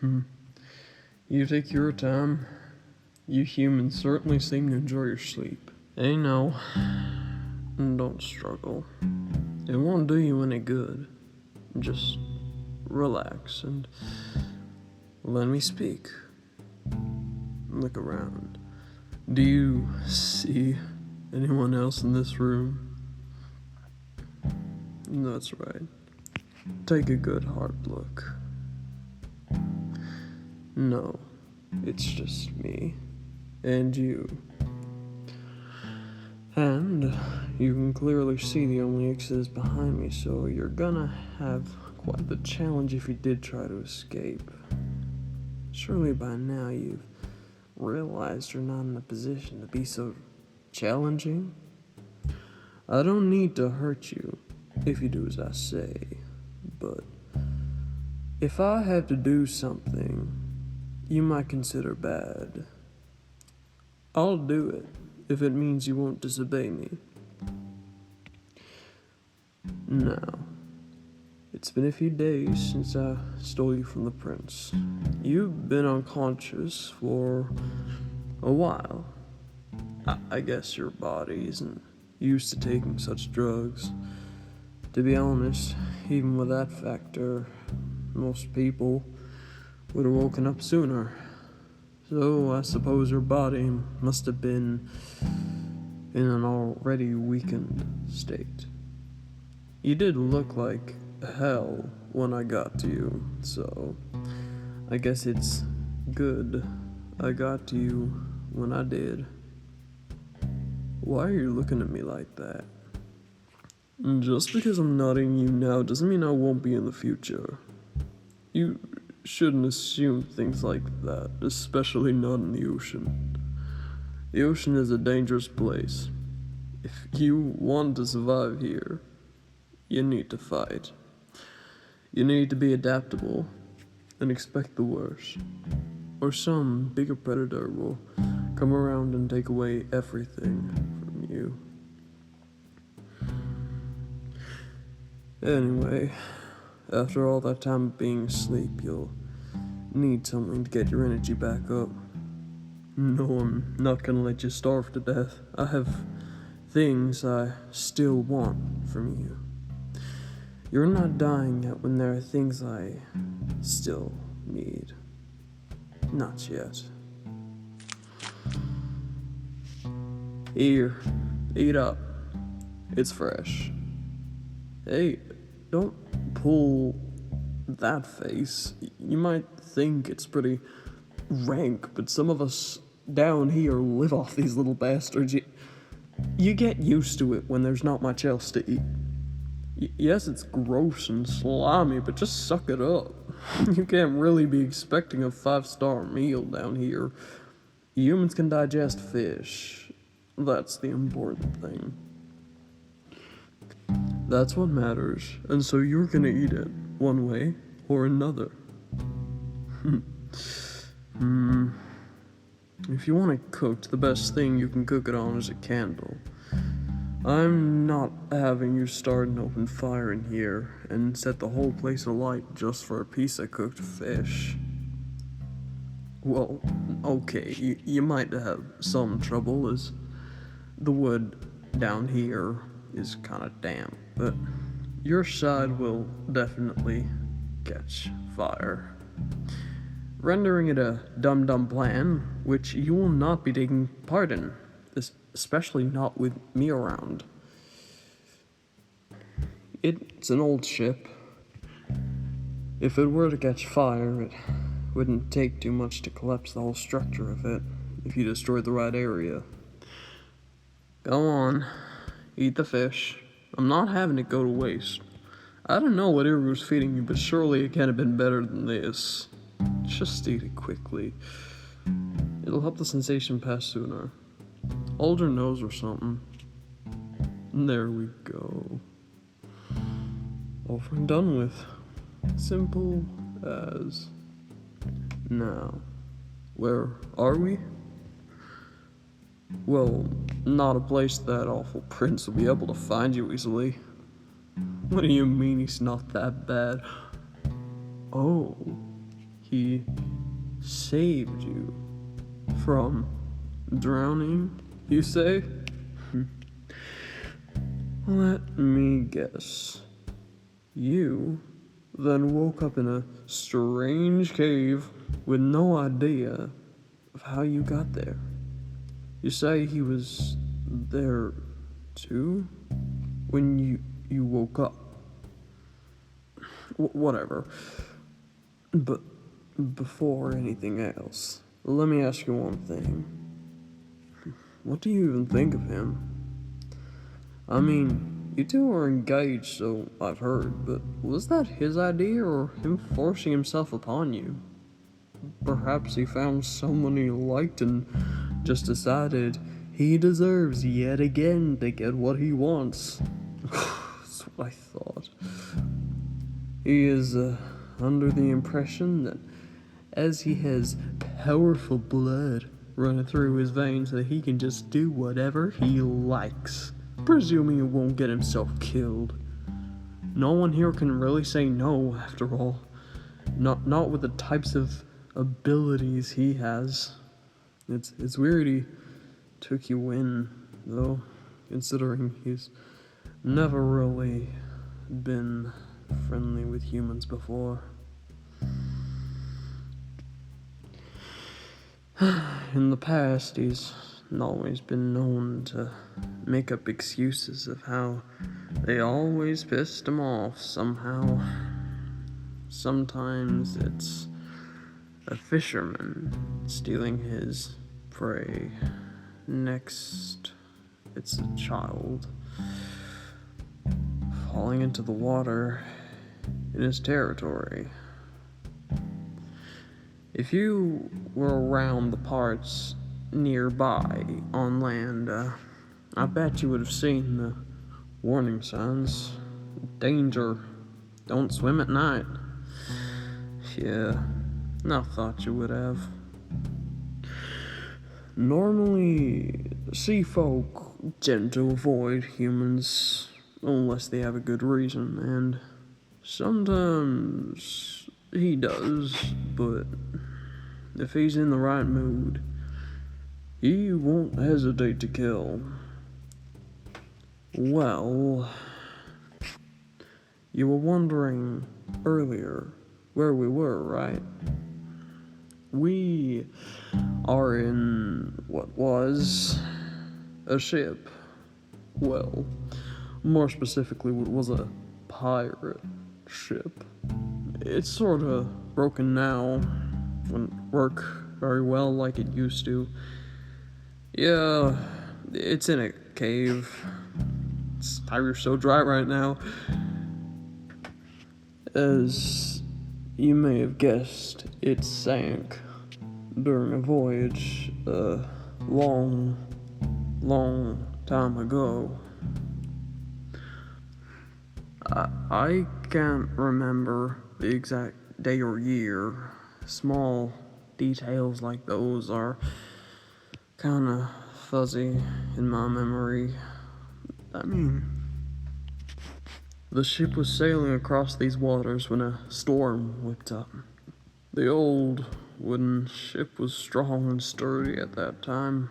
You take your time. You humans certainly seem to enjoy your sleep. Hey, no. Don't struggle. It won't do you any good. Just relax and let me speak. Look around. Do you see anyone else in this room? That's right. Take a good hard look. No, it's just me and you. And you can clearly see the only exit is behind me, so you're gonna have quite the challenge if you did try to escape. Surely by now you've realized you're not in a position to be so challenging. I don't need to hurt you if you do as I say, but if I have to do something you might consider bad, I'll do it if it means you won't disobey me. Now, it's been a few days since I stole you from the prince. You've been unconscious for a while. I guess your body isn't used to taking such drugs. To be honest, even with that factor, most people would have woken up sooner. So I suppose your body must have been in an already weakened state. You did look like hell when I got to you, so I guess it's good I got to you when I did. Why are you looking at me like that? Just because I'm nodding you now doesn't mean I won't be in the future. You shouldn't assume things like that, especially not in the ocean. The ocean is a dangerous place. If you want to survive here, you need to fight. You need to be adaptable and expect the worst, or some bigger predator will come around and take away everything from you. Anyway, after all that time of being asleep, you'll need something to get your energy back up. No, I'm not gonna let you starve to death. I have things I still want from you. You're not dying yet when there are things I still need. Not yet. Here, eat up. It's fresh. Hey, don't pull that face. You might think it's pretty rank, but some of us down here live off these little bastards. You get used to it when there's not much else to eat. Yes, it's gross and slimy, but just suck it up. You can't really be expecting a 5-star meal down here. Humans can digest fish. That's the important thing. That's what matters, and so you're gonna eat it, one way or another. If you want it cooked, the best thing you can cook it on is a candle. I'm not having you start an open fire in here and set the whole place alight just for a piece of cooked fish. Well, okay, you might have some trouble as the wood down here is kind of damp, but your side will definitely catch fire, rendering it a dumb plan, which you will not be taking part in, especially not with me around. It's an old ship. If it were to catch fire, it wouldn't take too much to collapse the whole structure of it if you destroyed the right area. Go on, eat the fish. I'm not having it go to waste. I don't know what Iru's feeding you, but surely it can't have been better than this. Just eat it quickly. It'll help the sensation pass sooner. Hold your nose or something. There we go. Over and done with. Simple as. Now, where are we? Well, not a place that awful prince will be able to find you easily. What do you mean he's not that bad? Oh, he saved you from drowning, you say? Let me guess. You then woke up in a strange cave with no idea of how you got there. You say he was there too when you woke up. Whatever. But before anything else, let me ask you one thing. What do you even think of him? I mean, you two are engaged, so I've heard, but was that his idea or him forcing himself upon you? Perhaps he found someone he liked and just decided he deserves yet again to get what he wants. That's what I thought. He is under the impression that as he has powerful blood running through his veins that he can just do whatever he likes, presuming he won't get himself killed. No one here can really say no, after all. Not with the types of abilities he has. It's weird he took you in, though, considering he's never really been friendly with humans before. In the past, he's always been known to make up excuses of how they always pissed him off somehow. Sometimes it's a fisherman stealing his prey. Next, it's a child falling into the water in his territory. If you were around the parts nearby on land, I bet you would have seen the warning signs. Danger. Don't swim at night. Yeah, I thought you would have. Normally, sea folk tend to avoid humans unless they have a good reason, and sometimes he does, but if he's in the right mood, he won't hesitate to kill. Well, you were wondering earlier where we were, right? We are in what was a ship. Well, more specifically, what was a pirate ship. It's sort of broken now. Wouldn't work very well like it used to. Yeah, it's in a cave. It's so dry right now. As you may have guessed, it sank during a voyage a long time ago. I can't remember the exact day or year. Small details like those are kinda fuzzy in my memory. I mean, the ship was sailing across these waters when a storm whipped up. The old wooden ship was strong and sturdy at that time,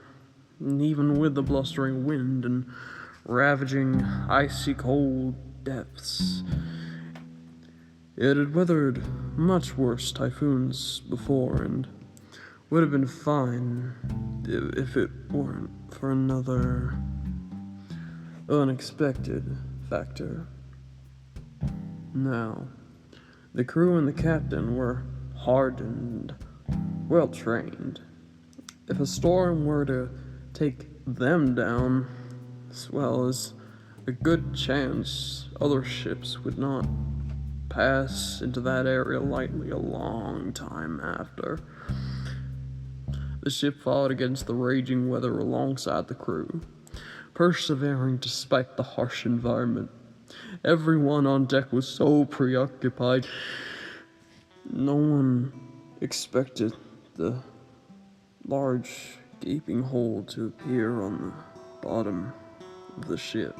and even with the blustering wind and ravaging icy cold depths, it had weathered much worse typhoons before and would have been fine if it weren't for another unexpected factor. Now, the crew and the captain were hardened, well trained. If a storm were to take them down, as well as a good chance other ships would not pass into that area lightly a long time after. The ship fought against the raging weather alongside the crew, persevering despite the harsh environment. Everyone on deck was so preoccupied. No one expected the large gaping hole to appear on the bottom of the ship.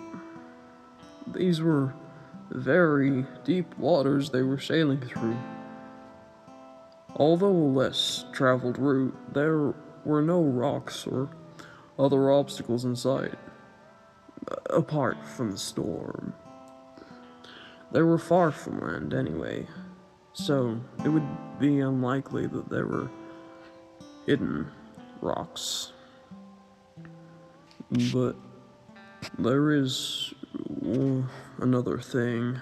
These were very deep waters they were sailing through. Although a less traveled route, there were no rocks or other obstacles in sight, apart from the storm. They were far from land anyway, so it would be unlikely that there were hidden rocks. But there is another thing.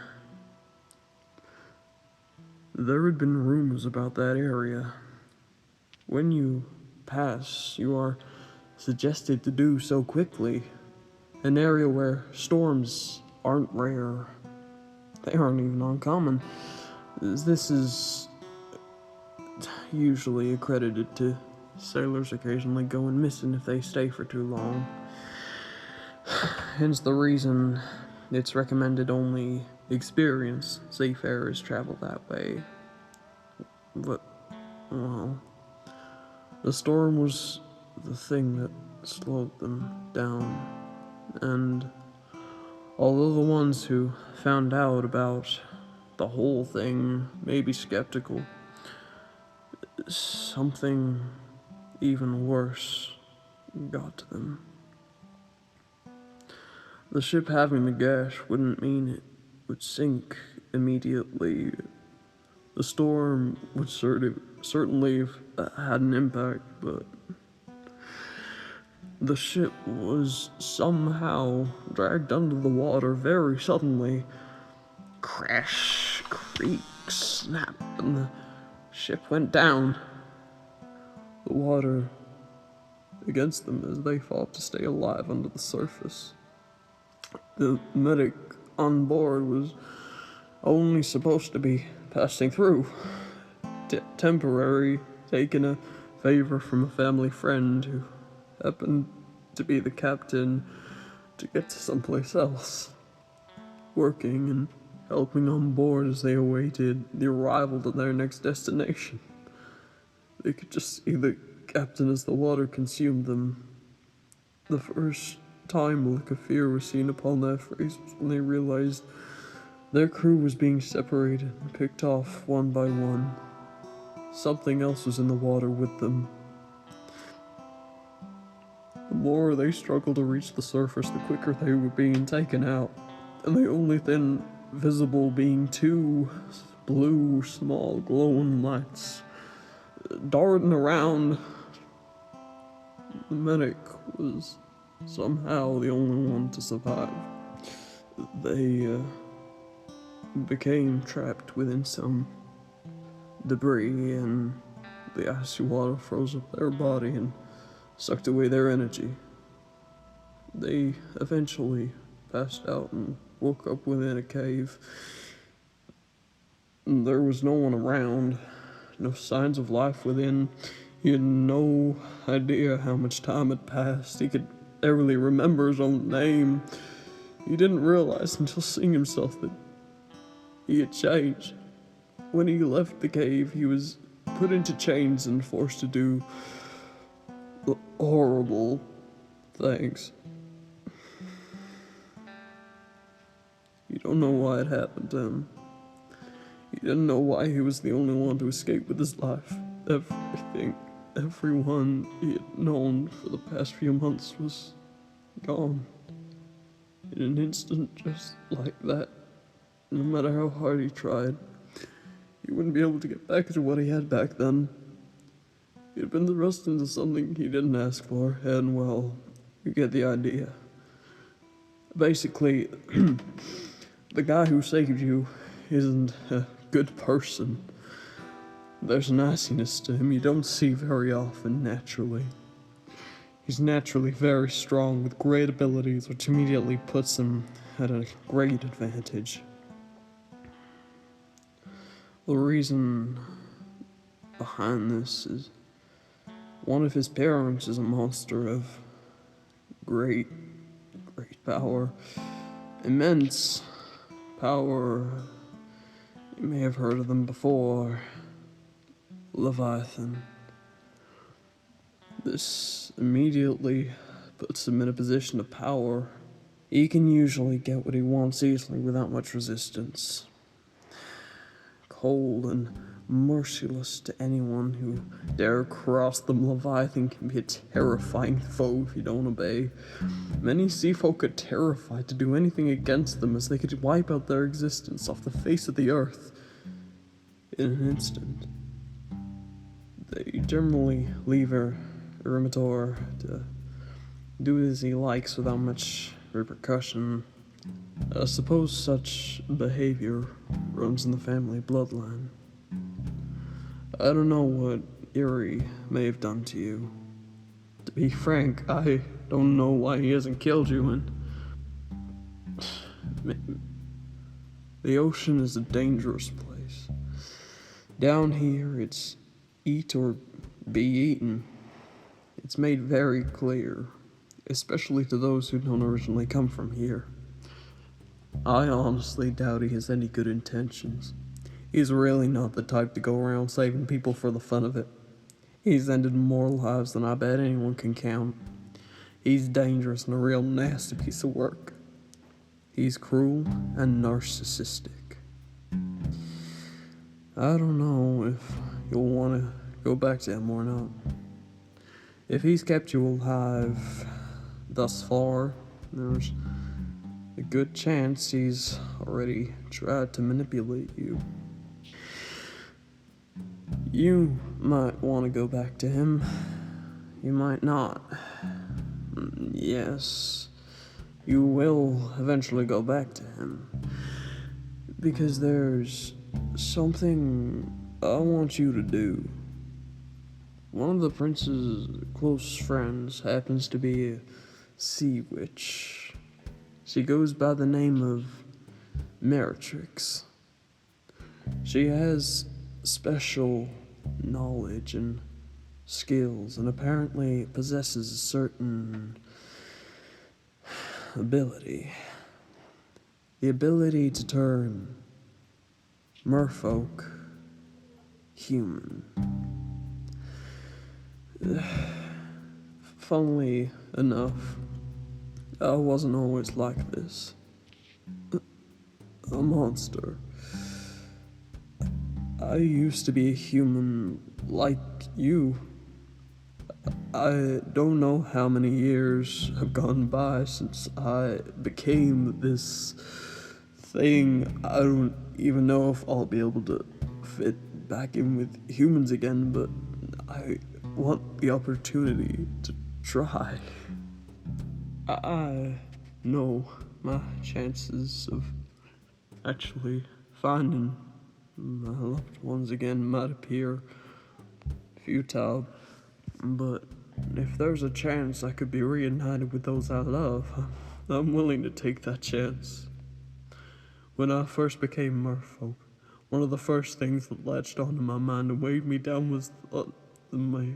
There had been rumors about that area. When you pass, you are suggested to do so quickly. An area where storms aren't rare. They aren't even uncommon. This is usually accredited to sailors occasionally going missing if they stay for too long. Hence the reason it's recommended only experienced seafarers travel that way. But, well, the storm was the thing that slowed them down. And although the ones who found out about the whole thing may be skeptical, something even worse got to them. The ship having the gash wouldn't mean it would sink immediately. The storm would certainly have had an impact, but the ship was somehow dragged under the water very suddenly. Crash, creak, snap, and the ship went down. The water against them as they fought to stay alive under the surface. The medic on board was only supposed to be passing through, temporary, taking a favor from a family friend who happened to be the captain to get to someplace else, working and helping on board as they awaited the arrival to their next destination. They could just see the captain as the water consumed them. The first time a look of fear was seen upon their faces when they realized their crew was being separated and picked off one by one. Something else was in the water with them. The more they struggled to reach the surface, the quicker they were being taken out, and the only thing visible being two blue, small, glowing lights darting around. The medic was somehow the only one to survive. They became trapped within some debris, and the icy water froze up their body and sucked away their energy. They eventually passed out and woke up within a cave. There was no one around, no signs of life within. He had no idea how much time had passed. He could barely remember his own name. He didn't realize until seeing himself that he had changed. When he left the cave, he was put into chains and forced to do horrible things. You don't know why it happened to him. He didn't know why he was the only one to escape with his life. Everyone he had known for the past few months was gone. In an instant, just like that. No matter how hard he tried, he wouldn't be able to get back to what he had back then. He had been thrust into something he didn't ask for, and well, you get the idea. Basically, the guy who saved you isn't a good person. There's an nastiness to him you don't see very often naturally. He's naturally very strong with great abilities, which immediately puts him at a great advantage. The reason behind this is one of his parents is a monster of great power, immense power. You may have heard of them before. Leviathan. This immediately puts him in a position of power. He can usually get what he wants easily without much resistance. Cold and merciless to anyone who dare cross them. Leviathan can be a terrifying foe if you don't obey. Many sea folk are terrified to do anything against them, as they could wipe out their existence off the face of the earth in an instant. They generally leave Irrumator to do as he likes without much repercussion. I suppose such behavior runs in the family bloodline. I don't know what Eerie may have done to you. To be frank, I don't know why he hasn't killed you, and the ocean is a dangerous place. Down here, it's eat or be eaten. It's made very clear, especially to those who don't originally come from here. I honestly doubt he has any good intentions. He's really not the type to go around saving people for the fun of it. He's ended more lives than I bet anyone can count. He's dangerous and a real nasty piece of work. He's cruel and narcissistic. I don't know if you'll want to go back to him or not. If he's kept you alive thus far, there's a good chance he's already tried to manipulate you. You might want to go back to him. You might not. Yes, you will eventually go back to him. Because there's something I want you to do. One of the prince's close friends happens to be a sea witch. She goes by the name of Meretrix. She has special knowledge and skills, and apparently possesses a certain ability. The ability to turn merfolk human. Funnily enough, I wasn't always like this. A monster. I used to be a human like you. I don't know how many years have gone by since I became this thing. I don't even know if I'll be able to fit back in with humans again, but I want the opportunity to try. I know my chances of actually finding my loved ones again might appear futile, but if there's a chance I could be reunited with those I love, I'm willing to take that chance. When I first became merfolk, one of the first things that latched onto my mind and weighed me down was the thought that my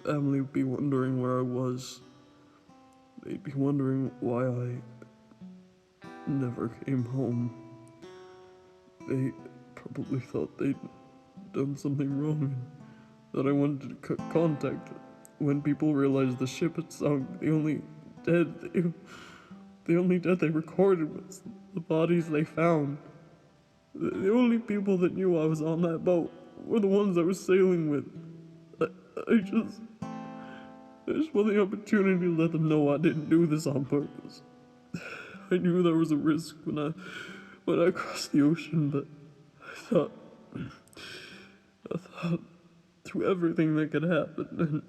family would be wondering where I was. They'd be wondering why I never came home. They probably thought they'd done something wrong and that I wanted to cut contact. When people realized the ship had sunk, the only dead they recorded was the bodies they found. The only people that knew I was on that boat were the ones I was sailing with. I just want the opportunity to let them know I didn't do this on purpose. I knew there was a risk when I crossed the ocean, but I thought through everything that could happen,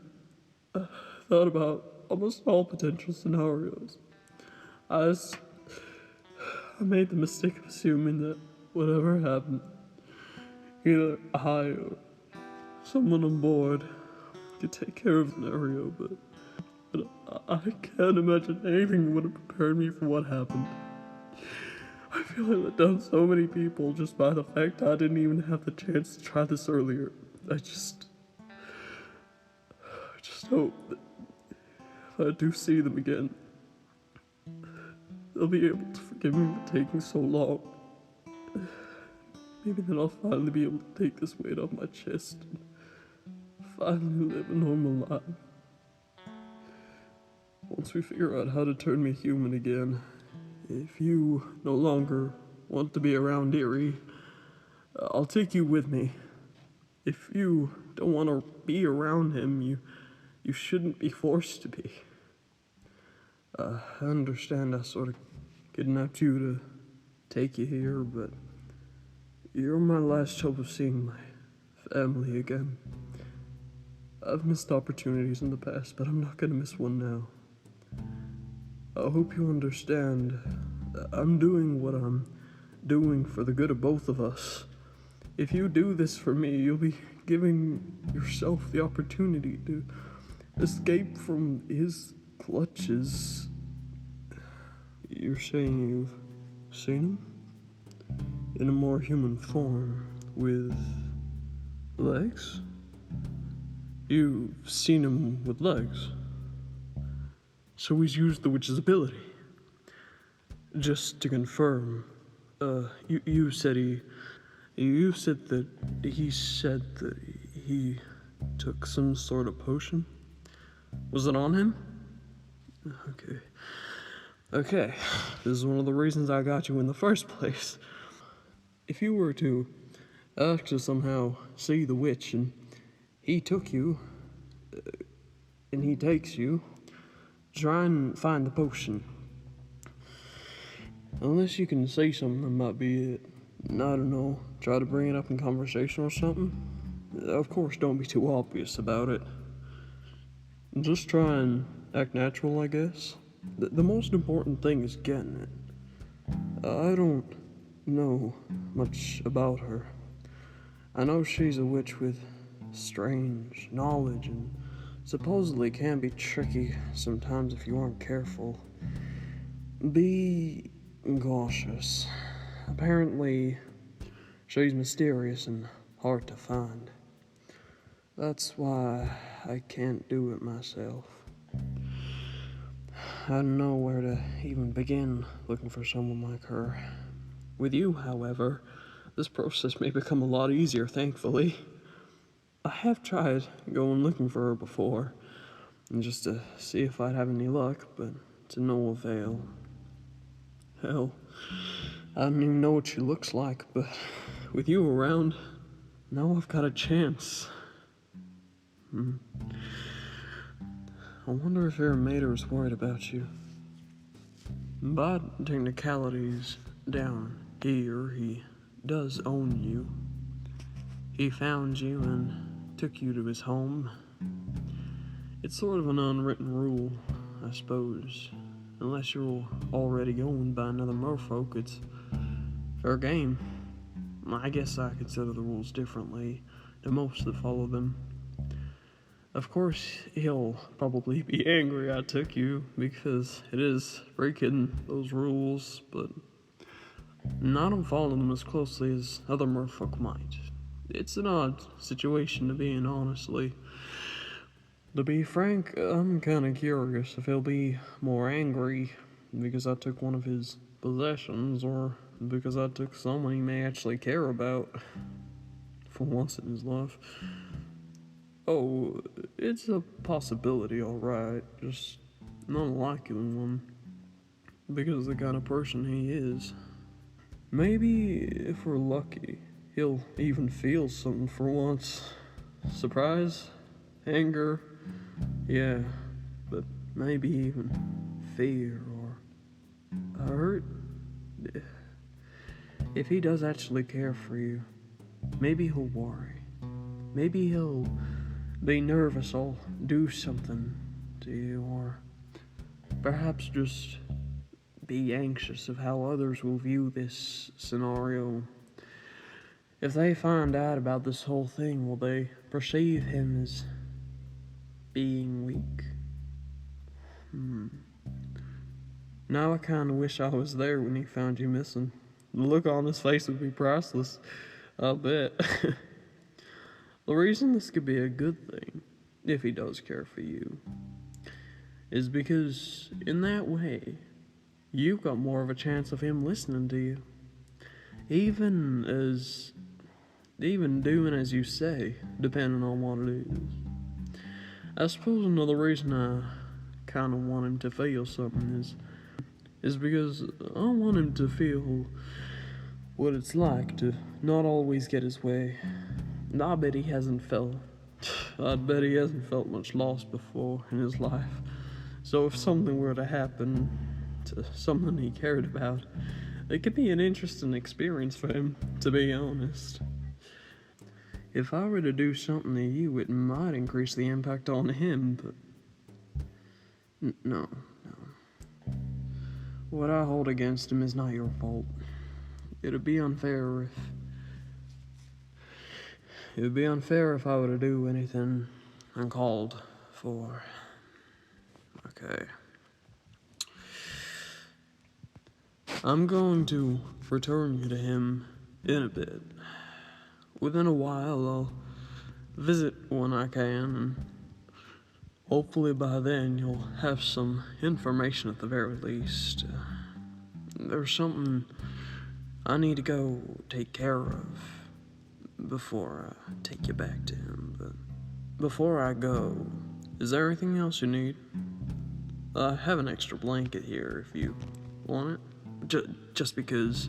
and I thought about almost all potential scenarios. I made the mistake of assuming that whatever happened, either I or someone on board could take care of the scenario, but I can't imagine anything would have prepared me for what happened. I feel I let down so many people just by the fact I didn't even have the chance to try this earlier. I just hope that if I do see them again, they'll be able to forgive me for taking so long. Maybe then I'll finally be able to take this weight off my chest and finally live a normal life. Once we figure out how to turn me human again, if you no longer want to be around Eerie, I'll take you with me. If you don't want to be around him, you shouldn't be forced to be. I understand I sort of kidnapped you to take you here, but you're my last hope of seeing my family again. I've missed opportunities in the past, but I'm not gonna miss one now. I hope you understand. I'm doing what I'm doing for the good of both of us. If you do this for me, you'll be giving yourself the opportunity to escape from his clutches. You're saying you've seen him? In a more human form, with legs? You've seen him with legs. So he's used the witch's ability. Just to confirm, you said that he took some sort of potion? Was it on him? Okay, this is one of the reasons I got you in the first place. If you were to actually somehow see the witch and he took you, and he takes you, try and find the potion. Unless you can say something, that might be it. I don't know, try to bring it up in conversation or something. Of course, don't be too obvious about it. Just try and act natural, I guess. The most important thing is getting it. I don't know much about her. I know she's a witch with strange knowledge and supposedly can be tricky sometimes if you aren't careful. Be cautious. Apparently, she's mysterious and hard to find. That's why I can't do it myself. I don't know where to even begin looking for someone like her. With you, however, this process may become a lot easier, thankfully. I have tried going looking for her before, just to see if I'd have any luck, but to no avail. Hell, I don't even know what she looks like, but with you around, now I've got a chance. I wonder if Irrumator is worried about you. By technicalities down here, he does own you. He found you and took you to his home. It's sort of an unwritten rule, I suppose. Unless you're already owned by another merfolk, it's fair game. I guess I consider the rules differently to most that follow them. Of course, he'll probably be angry I took you, because it is breaking those rules, but I don't follow them as closely as other merfolk might. It's an odd situation to be in, honestly. To be frank, I'm kinda curious if he'll be more angry because I took one of his possessions, or because I took someone he may actually care about for once in his life. Oh, it's a possibility, alright, just not a likely one, because of the kind of person he is. Maybe, if we're lucky, he'll even feel something for once. Surprise? Anger? Yeah, but maybe even fear or hurt. If he does actually care for you, maybe he'll worry. Maybe he'll be nervous I'll do something to you, or perhaps just be anxious of how others will view this scenario. If they find out about this whole thing, will they perceive him as being weak? Now I kinda wish I was there when he found you missing. The look on his face would be priceless, I'll bet. The reason this could be a good thing, if he does care for you, is because in that way, you've got more of a chance of him listening to you. Even doing as you say, depending on what it is. I suppose another reason I kinda want him to feel something is because I want him to feel what it's like to not always get his way. I bet he hasn't felt. I bet he hasn't felt much loss before in his life. So if something were to happen to someone he cared about, it could be an interesting experience for him, to be honest. If I were to do something to you, it might increase the impact on him, but no. What I hold against him is not your fault. It'd be unfair if I were to do anything uncalled for. Okay. I'm going to return you to him in a bit. Within a while, I'll visit when I can, and hopefully by then you'll have some information at the very least. There's something I need to go take care of before I take you back to him, but before I go, is there anything else you need? I have an extra blanket here if you want it. Just because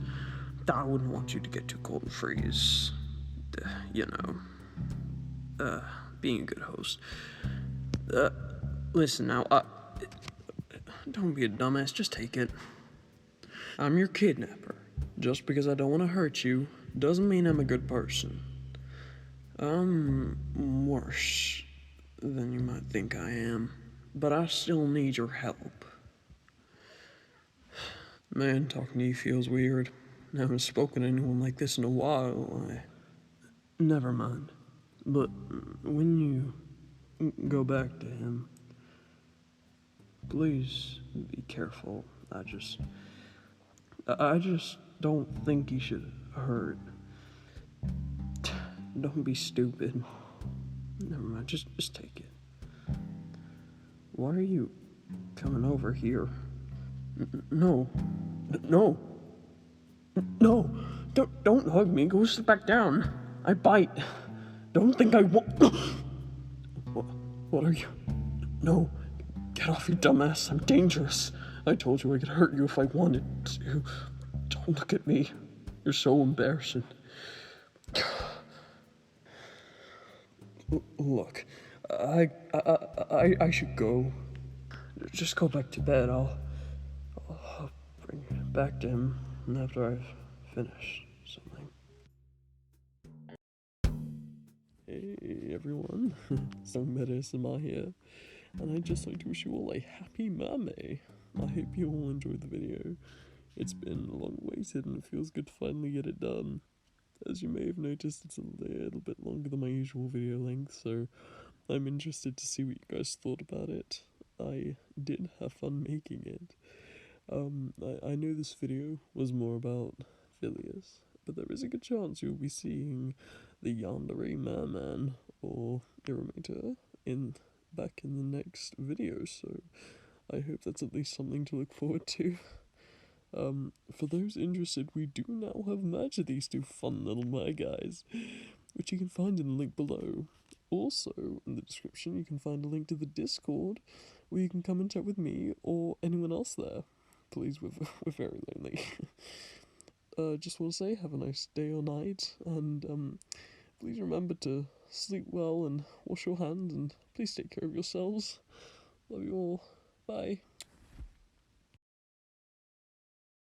I wouldn't want you to get too cold and freeze. You know, being a good host. Listen now, don't be a dumbass, just take it. I'm your kidnapper. Just because I don't want to hurt you doesn't mean I'm a good person. I'm worse than you might think I am, but I still need your help. Man, talking to you feels weird. I haven't spoken to anyone like this in a while. Never mind. But when you go back to him, please be careful. I just don't think he should hurt. Don't be stupid. Never mind, just take it. Why are you coming over here? No. Don't hug me. Go sit back down. I bite. Don't think I won't. What are you? No. Get off, you dumbass. I'm dangerous. I told you I could hurt you if I wanted to. Don't look at me. You're so embarrassing. Look, I should go. Just go back to bed. I'll bring you back to him after I've finished something. Hey everyone, so Meretrix here, and I'd just like to wish you all a happy MERMAY. I hope you all enjoyed the video. It's been long waited and it feels good to finally get it done. As you may have noticed, it's a little bit longer than my usual video length, so I'm interested to see what you guys thought about it. I did have fun making it. I know this video was more about Filius, but there is a good chance you'll be seeing the Yandere merman or Irrumator back in the next video, so I hope that's at least something to look forward to. For those interested, we do now have merch of these two fun little mer guys, which you can find in the link below. Also, in the description, you can find a link to the Discord, where you can come and chat with me or anyone else there. Please, we're very lonely. Just want to say, have a nice day or night, and please remember to sleep well and wash your hands, and please take care of yourselves. Love you all. Bye.